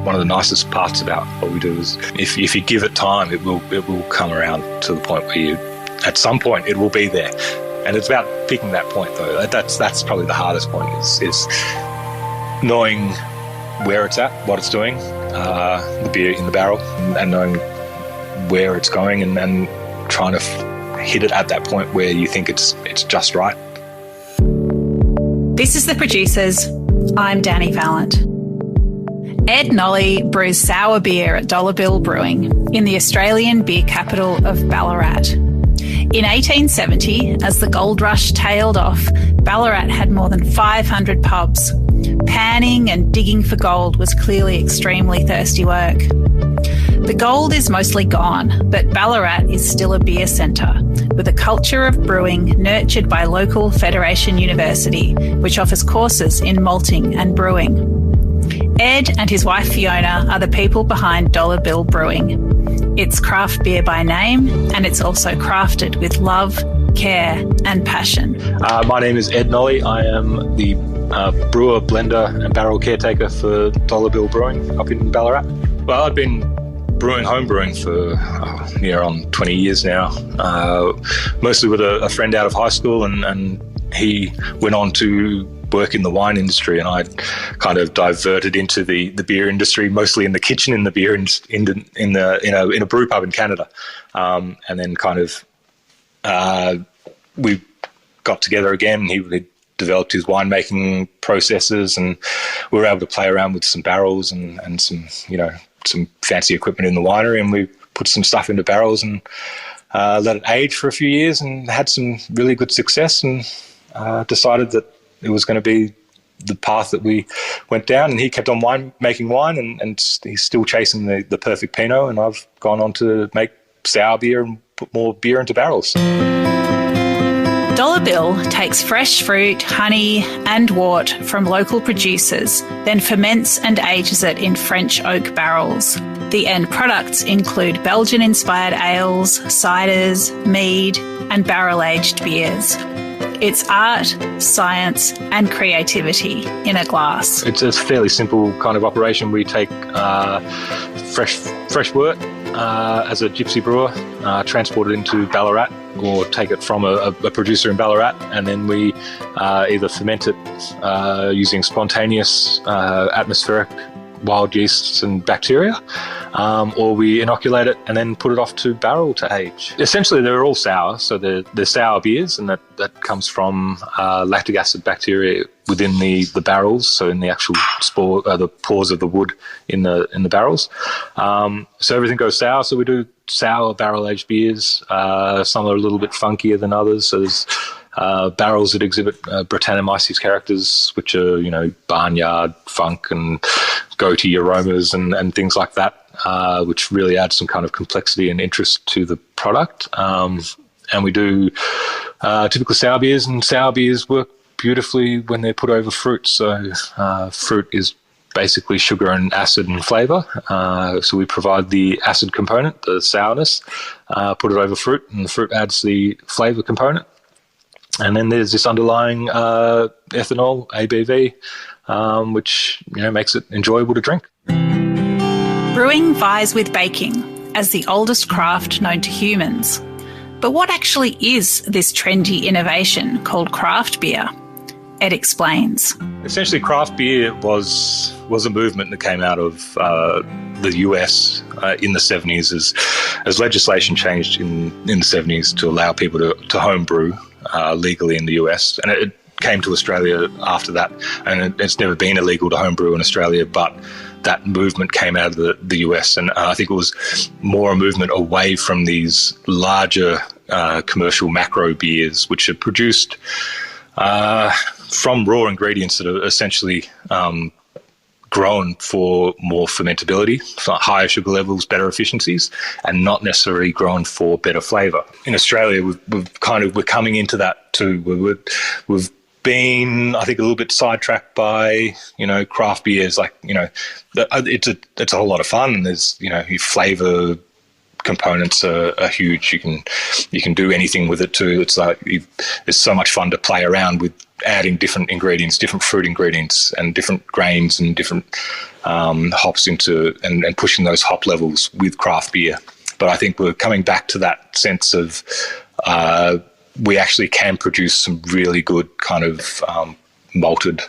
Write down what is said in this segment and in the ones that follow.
one of the nicest parts about what we do is if you give it time, it will come around to the point where at some point it will be there. And it's about picking that point, though. That's probably the hardest point is knowing where it's at, what it's doing, the beer in the barrel, and knowing where it's going, and then trying to hit it at that point where you think it's just right. This is The Producers. I'm Dani Valent. Ed Nolle brews sour beer at Dollar Bill Brewing in the Australian beer capital of Ballarat. In 1870, as the gold rush tailed off, Ballarat had more than 500 pubs. Panning and digging for gold was clearly extremely thirsty work. The gold is mostly gone, but Ballarat is still a beer centre, with a culture of brewing nurtured by local Federation University, which offers courses in malting and brewing. Ed and his wife Fiona are the people behind Dollar Bill Brewing. It's craft beer by name, and it's also crafted with love, care and passion. My name is Ed Nolle. I am the brewer, blender and barrel caretaker for Dollar Bill Brewing up in Ballarat. Well, I've been brewing, home brewing for near on 20 years now, mostly with a friend out of high school, and he went on to work in the wine industry, and I kind of diverted into the beer industry, mostly in the kitchen in the beer in a brew pub in Canada, and then kind of we got together again. He developed his winemaking processes, and we were able to play around with some barrels and some fancy equipment in the winery, and we put some stuff into barrels and let it age for a few years, and had some really good success, and decided that it was going to be the path that we went down. And he kept on making wine, and he's still chasing the perfect Pinot, and I've gone on to make sour beer and put more beer into barrels. Dollar Bill takes fresh fruit, honey and wort from local producers, then ferments and ages it in French oak barrels. The end products include Belgian-inspired ales, ciders, mead and barrel-aged beers. It's art, science and creativity in a glass. It's a fairly simple kind of operation. We take fresh wort as a gypsy brewer, transport it into Ballarat, or take it from a producer in Ballarat, and then we either ferment it using spontaneous atmospheric wild yeasts and bacteria, or we inoculate it and then put it off to barrel to age. Essentially, they're all sour, so they're sour beers, and that comes from lactic acid bacteria within the barrels, so in the actual spore, the pores of the wood in the barrels. So everything goes sour. So we do sour barrel-aged beers. Some are a little bit funkier than others. So there's barrels that exhibit Brettanomyces characters, which are, barnyard funk and goatee aromas and things like that, which really add some kind of complexity and interest to the product. And we do typical sour beers, and sour beers work beautifully when they're put over fruit. So fruit is basically sugar and acid and flavour. So we provide the acid component, the sourness, put it over fruit, and the fruit adds the flavour component. And then there's this underlying ethanol, ABV, which makes it enjoyable to drink. Brewing vies with baking as the oldest craft known to humans. But what actually is this trendy innovation called craft beer? Ed explains. Essentially, craft beer was a movement that came out of the US in the 70s as legislation changed in the 70s to allow people to home brew legally in the US. And it came to Australia after that, and it's never been illegal to home brew in Australia, but that movement came out of the US, and I think it was more a movement away from these larger commercial macro beers, which are produced from raw ingredients that are essentially grown for more fermentability, so higher sugar levels, better efficiencies, and not necessarily grown for better flavour. In Australia, we're coming into that too. We've been, I think, a little bit sidetracked by craft beers. It's a whole lot of fun, and there's your flavour components are huge. You can do anything with it too. It's like it's so much fun to play around with adding different ingredients, different fruit ingredients, and different grains and different hops into and pushing those hop levels with craft beer. But I think we're coming back to that sense of we actually can produce some really good kind of malted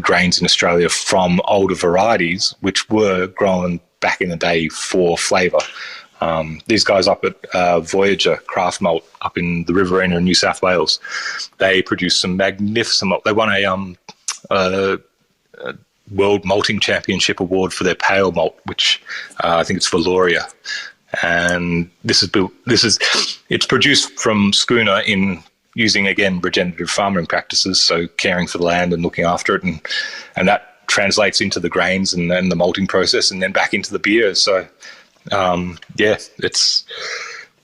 grains in Australia from older varieties, which were grown back in the day for flavour. These guys up at Voyager Craft Malt up in the Riverina in New South Wales, they produce some magnificent malt. They won a World Malting Championship award for their pale malt, which I think it's Valoria. And it's produced from schooner in using, again, regenerative farming practices, so caring for the land and looking after it, and that translates into the grains and then the malting process and then back into the beer. So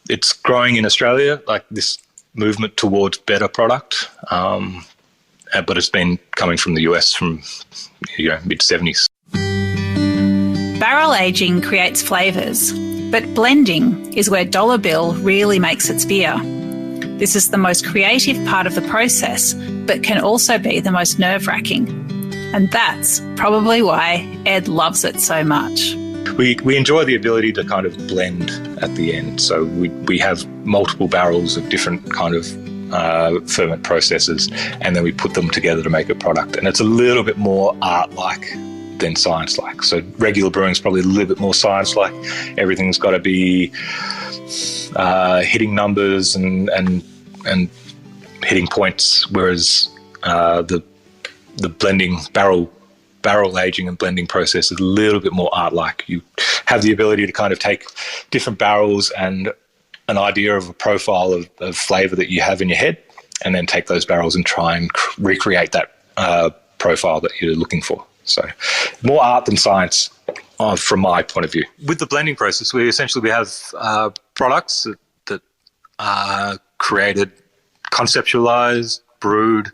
it's growing in Australia, like this movement towards better product, but it's been coming from the US from mid-70s. Barrel aging creates flavours, but blending is where Dollar Bill really makes its beer. This is the most creative part of the process, but can also be the most nerve-wracking. And that's probably why Ed loves it so much. We enjoy the ability to kind of blend at the end. So we have multiple barrels of different kind of ferment processes, and then we put them together to make a product. And it's a little bit more art-like than science-like. So regular brewing is probably a little bit more science-like. Everything's got to be hitting numbers and hitting points, whereas the blending barrel aging and blending process is a little bit more art-like. You have the ability to kind of take different barrels and an idea of a profile of flavour that you have in your head, and then take those barrels and try and recreate that profile that you're looking for. So more art than science from my point of view. With the blending process, we have products that are created, conceptualized, brewed,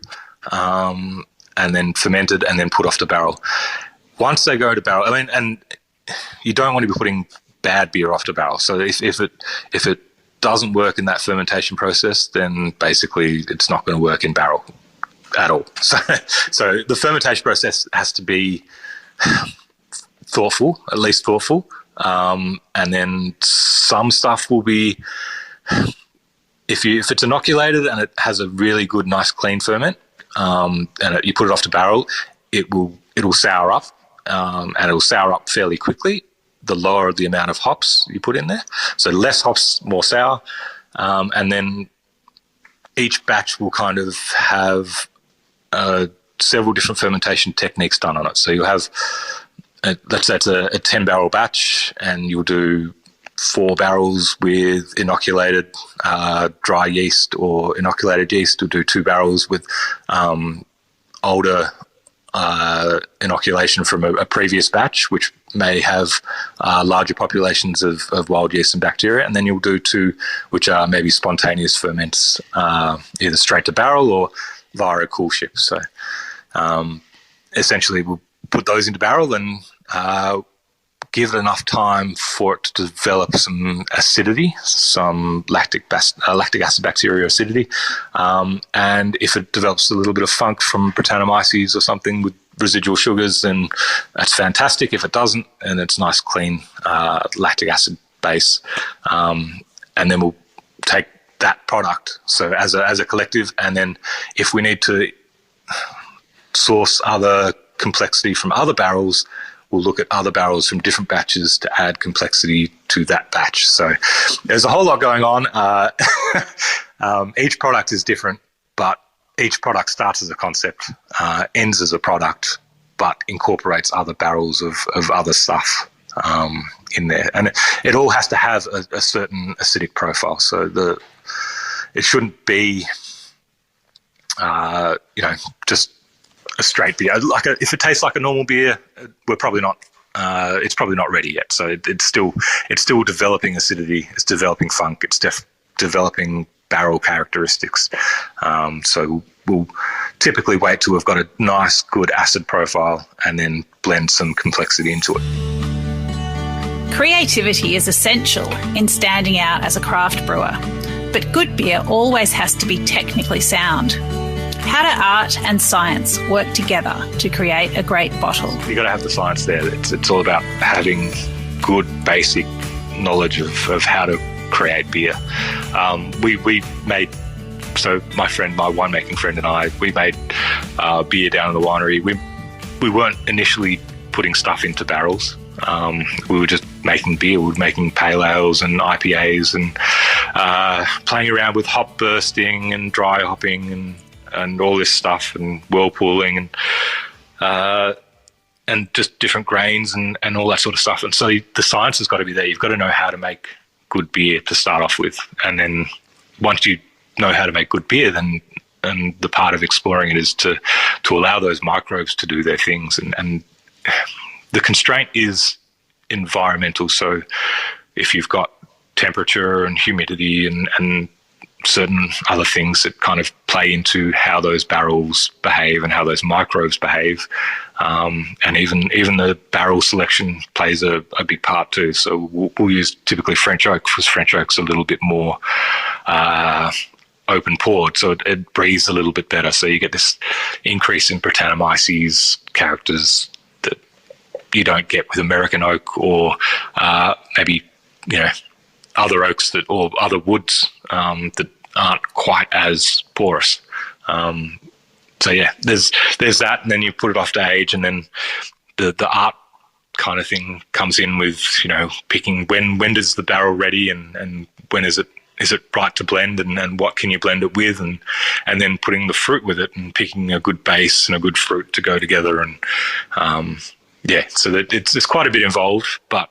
and then fermented and then put off the barrel. Once they go to barrel, and you don't want to be putting bad beer off the barrel. So if it doesn't work in that fermentation process, then basically it's not going to work in barrel at all. So the fermentation process has to be thoughtful, at least thoughtful. And then some stuff will be, if it's inoculated and it has a really good, nice, clean ferment, and you put it off the barrel, it'll sour up, and it'll sour up fairly quickly. The lower the amount of hops you put in there, so less hops, more sour, and then each batch will kind of have several different fermentation techniques done on it. So you'll have, let's say it's a 10-barrel batch, and you'll do 4 barrels with inoculated dry yeast or inoculated yeast. You'll do 2 barrels with older inoculation from a previous batch, which may have larger populations of wild yeast and bacteria, and then you'll do 2 which are maybe spontaneous ferments, either straight to barrel or via a cool ship. So essentially we'll put those into barrel and give it enough time for it to develop some acidity, some lactic acid bacteria acidity, and if it develops a little bit of funk from Brettanomyces or something with residual sugars, then that's fantastic. If it doesn't, and it's nice, clean lactic acid base, and then we'll take that product, so as a collective, and then if we need to source other complexity from other barrels, we'll look at other barrels from different batches to add complexity to that batch. So there's a whole lot going on. Each product is different, but each product starts as a concept, ends as a product, but incorporates other barrels of other stuff in there. And it all has to have a certain acidic profile. So it shouldn't be, just a straight beer. If it tastes like a normal beer, we're probably not. It's probably not ready yet. So it's still developing acidity. It's developing funk. It's developing barrel characteristics. So we'll typically wait till we've got a nice, good acid profile and then blend some complexity into it. Creativity is essential in standing out as a craft brewer, but good beer always has to be technically sound. How do art and science work together to create a great bottle? You got to have the science there. It's all about having good basic knowledge of how to create beer. We made, so my winemaking friend and I, we made beer down in the winery. We weren't initially putting stuff into barrels. We were just making beer. We were making pale ales and IPAs and playing around with hop bursting and dry hopping and all this stuff and whirlpooling and just different grains and all that sort of stuff. And so the science has got to be there. You've got to know how to make good beer to start off with. And then once you know how to make good beer, then the part of exploring it is to allow those microbes to do their things. And the constraint is environmental. So if you've got temperature and humidity and certain other things that kind of play into how those barrels behave and how those microbes behave, and even the barrel selection plays a big part too. So we'll use typically French oak, because French oak's a little bit more open poured, so it breathes a little bit better. So you get this increase in Brettanomyces characters that you don't get with American oak or maybe other oaks or other woods that aren't quite as porous. So yeah, there's that, and then you put it off to age, and then the art kind of thing comes in with picking when does the barrel ready and when is it right to blend and what can you blend it with, and then putting the fruit with it and picking a good base and a good fruit to go together, and so that it's quite a bit involved, but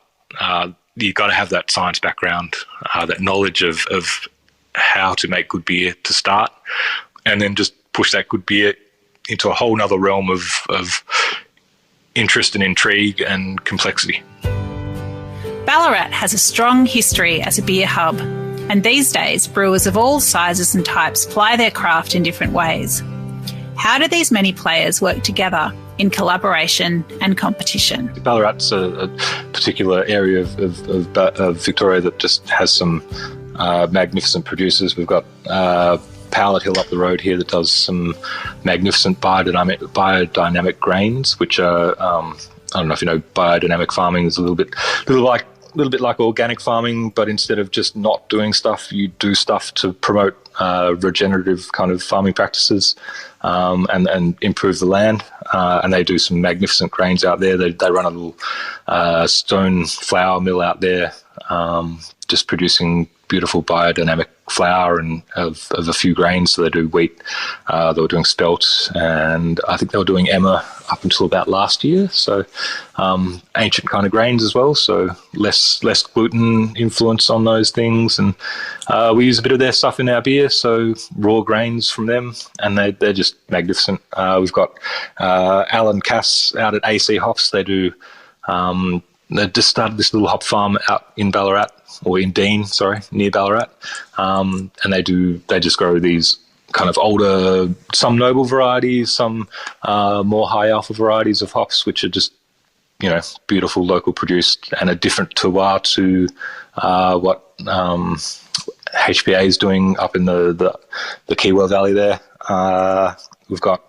you've got to have that science background, that knowledge of how to make good beer to start, and then just push that good beer into a whole nother realm of interest and intrigue and complexity. Ballarat has a strong history as a beer hub, and these days brewers of all sizes and types ply their craft in different ways. How do these many players work together in collaboration and competition? Ballarat's a particular area of Victoria that just has some magnificent producers. We've got Powlett Hill up the road here that does some magnificent biodynamic grains, which are I don't know if you know, biodynamic farming is a little bit like organic farming, but instead of just not doing stuff, you do stuff to promote regenerative kind of farming practices and improve the land. And they do some magnificent grains out there. They run a little stone flour mill out there, just producing beautiful biodynamic flour and of a few grains. So they do wheat, they were doing spelt, and I think they were doing emmer up until about last year. So ancient kind of grains as well, so less gluten influence on those things. And we use a bit of their stuff in our beer, so raw grains from them, and they're just magnificent. We've got Alan Cass out at AC Hops. They do they just started this little hop farm out in Ballarat, or in Dean, near Ballarat, and they just grow these kind of older, some noble varieties, some more high alpha varieties of hops, which are just beautiful local produced and a different terroir to what HPA is doing up in the Keewell Valley there. We've got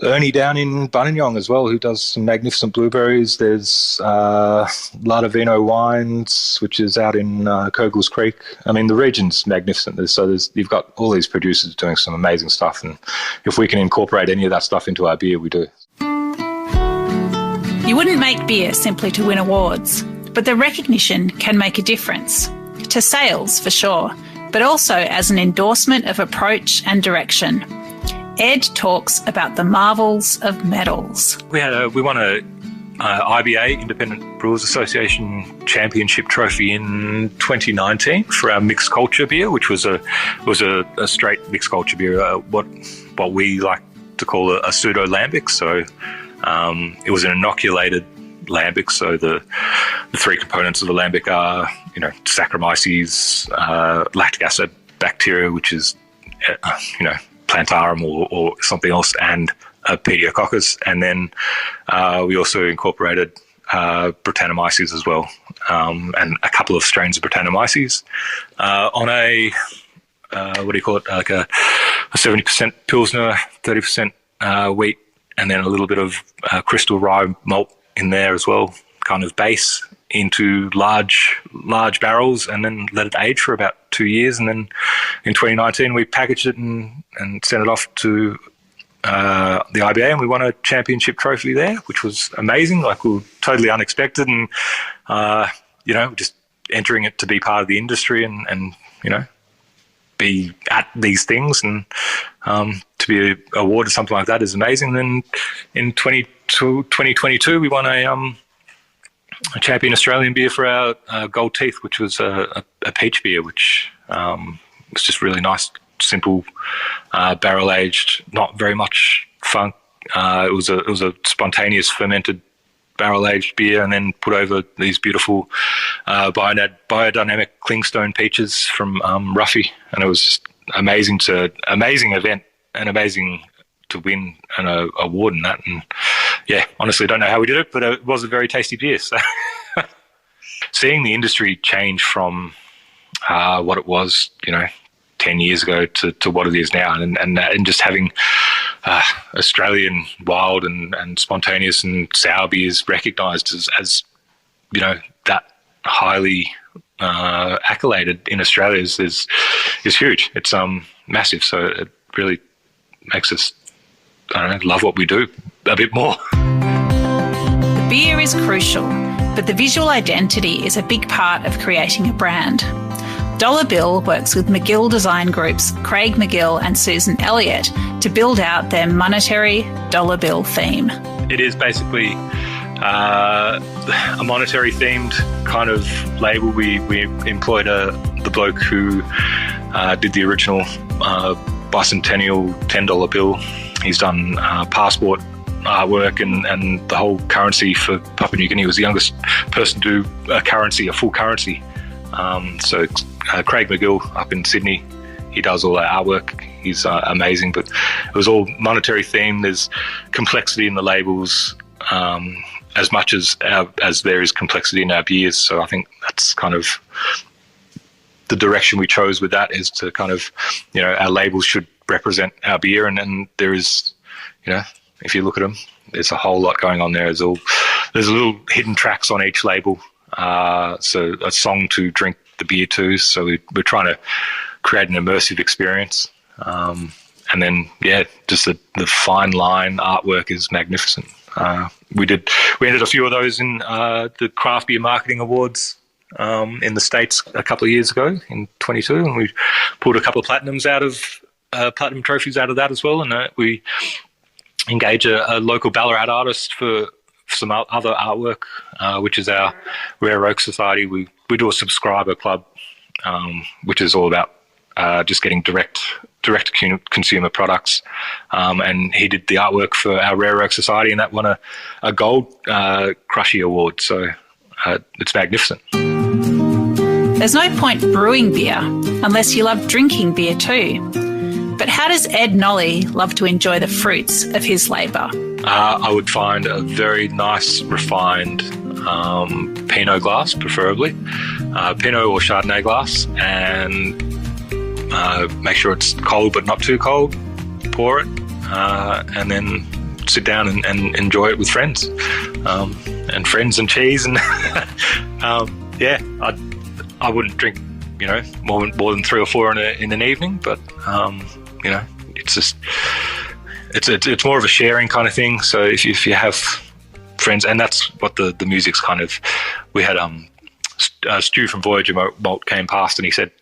Ernie down in Buninyong as well, who does some magnificent blueberries. There's Ladavino Wines, which is out in Kogels Creek. I mean, the region's magnificent. You've got all these producers doing some amazing stuff, and if we can incorporate any of that stuff into our beer, we do. You wouldn't make beer simply to win awards, but the recognition can make a difference. To sales, for sure, but also as an endorsement of approach and direction. Ed talks about the marvels of medals. We won a IBA, Independent Brewers Association Championship trophy in 2019 for our mixed culture beer, which was a straight mixed culture beer, what we like to call a pseudo lambic. So it was an inoculated lambic. So the three components of the lambic are Saccharomyces, lactic acid bacteria, which is Plantarum or something else, and Pediococcus, and then we also incorporated Brettanomyces as well, and a couple of strains of Brettanomyces on a what do you call it? Like a 70% Pilsner, 30% wheat, and then a little bit of crystal rye malt in there as well, kind of base into large barrels, and then let it age for about 2 years. And then in 2019, we packaged it and sent it off to the IBA, and we won a championship trophy there, which was amazing. Like, we were totally unexpected, and just entering it to be part of the industry and be at these things, and to be awarded something like that is amazing. Then in 2022, we won a champion Australian beer for our Gold Teeth, which was a peach beer, which was just really nice, simple, barrel aged, not very much funk. It was a spontaneous fermented barrel aged beer, and then put over these beautiful biodynamic clingstone peaches from Ruffy, and it was just amazing event, and amazing to win an award in that. And yeah, honestly, don't know how we did it, but it was a very tasty beer. So seeing the industry change from what it was, 10 years ago to what it is now, and just having Australian wild and spontaneous and sour beers recognised as that highly accoladed in Australia is huge. It's massive. So it really makes us, love what we do a bit more. The beer is crucial, but the visual identity is a big part of creating a brand. Dollar Bill works with McGill Design Group's Craig McGill and Susan Elliott to build out their monetary dollar bill theme. It is basically a monetary themed kind of label. We employed the bloke who did the original bicentennial $10 bill. He's done passport artwork and the whole currency for Papua New Guinea. He was the youngest person to do a full currency. So Craig McGill up in Sydney, he does all that artwork. He's amazing, but it was all monetary themed. There's complexity in the labels as much as there is complexity in our beers. So I think that's kind of the direction we chose with that, is to kind of, our labels should represent our beer, and there is, if you look at them, there's a whole lot going on there. There's little hidden tracks on each label. So a song to drink the beer to. So we're trying to create an immersive experience. And then, just the fine line artwork is magnificent. We entered a few of those in the Craft Beer Marketing Awards in the States a couple of years ago in 22, and we pulled a couple of platinum trophies out of that as well. And we engage a local Ballarat artist for some other artwork, which is our Rare Oak Society. We do a subscriber club, which is all about just getting direct consumer products. And he did the artwork for our Rare Oak Society, and that won a gold Crushy award. So it's magnificent. There's no point brewing beer unless you love drinking beer too. But how does Ed Nolle love to enjoy the fruits of his labour? I would find a very nice, refined Pinot glass, preferably. Pinot or Chardonnay glass, and make sure it's cold but not too cold. Pour it, and then sit down and enjoy it with friends. And friends and cheese. And I wouldn't drink, more than 3 or 4 in an evening, but it's just it's more of a sharing kind of thing. So if you have friends, and that's what the music's kind of. We had Stu from Voyager Malt came past, and he said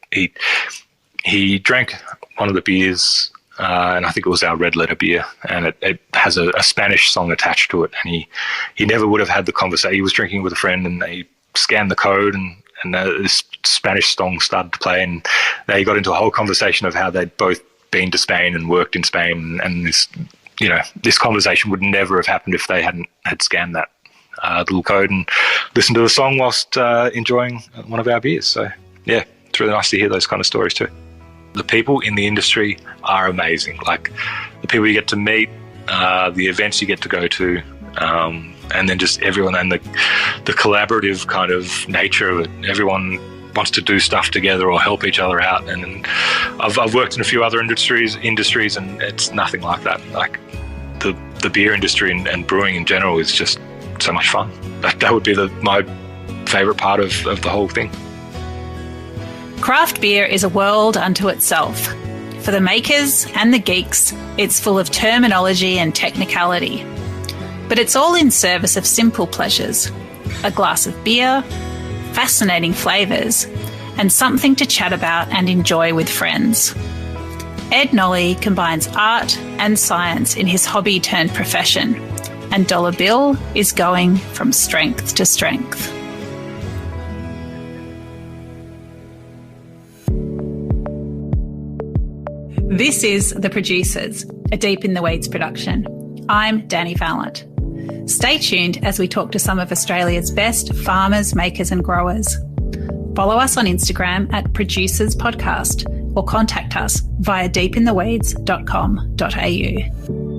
he drank one of the beers, and I think it was our Red Letter beer, and it has a Spanish song attached to it, and he never would have had the conversation. He was drinking with a friend, and they scanned the code, and this Spanish song started to play, and they got into a whole conversation of how they'd both been to Spain and worked in Spain, and this conversation would never have happened if they hadn't scanned that little code and listened to the song whilst enjoying one of our beers. So yeah, it's really nice to hear those kind of stories too. The people in the industry are amazing. Like the people you get to meet, the events you get to go to, and then just everyone, and the collaborative kind of nature of it. Everyone wants to do stuff together or help each other out. And I've worked in a few other industries, and it's nothing like that. Like the beer industry and brewing in general is just so much fun. That would be my favourite part of the whole thing. Craft beer is a world unto itself. For the makers and the geeks, it's full of terminology and technicality. But it's all in service of simple pleasures. A glass of beer, fascinating flavours, and something to chat about and enjoy with friends. Ed Nolle combines art and science in his hobby turned profession, and Dollar Bill is going from strength to strength. This is The Producers, a Deep in the Weeds production. I'm Dani Valent. Stay tuned as we talk to some of Australia's best farmers, makers and growers. Follow us on Instagram at Producers Podcast or contact us via deepintheweeds.com.au.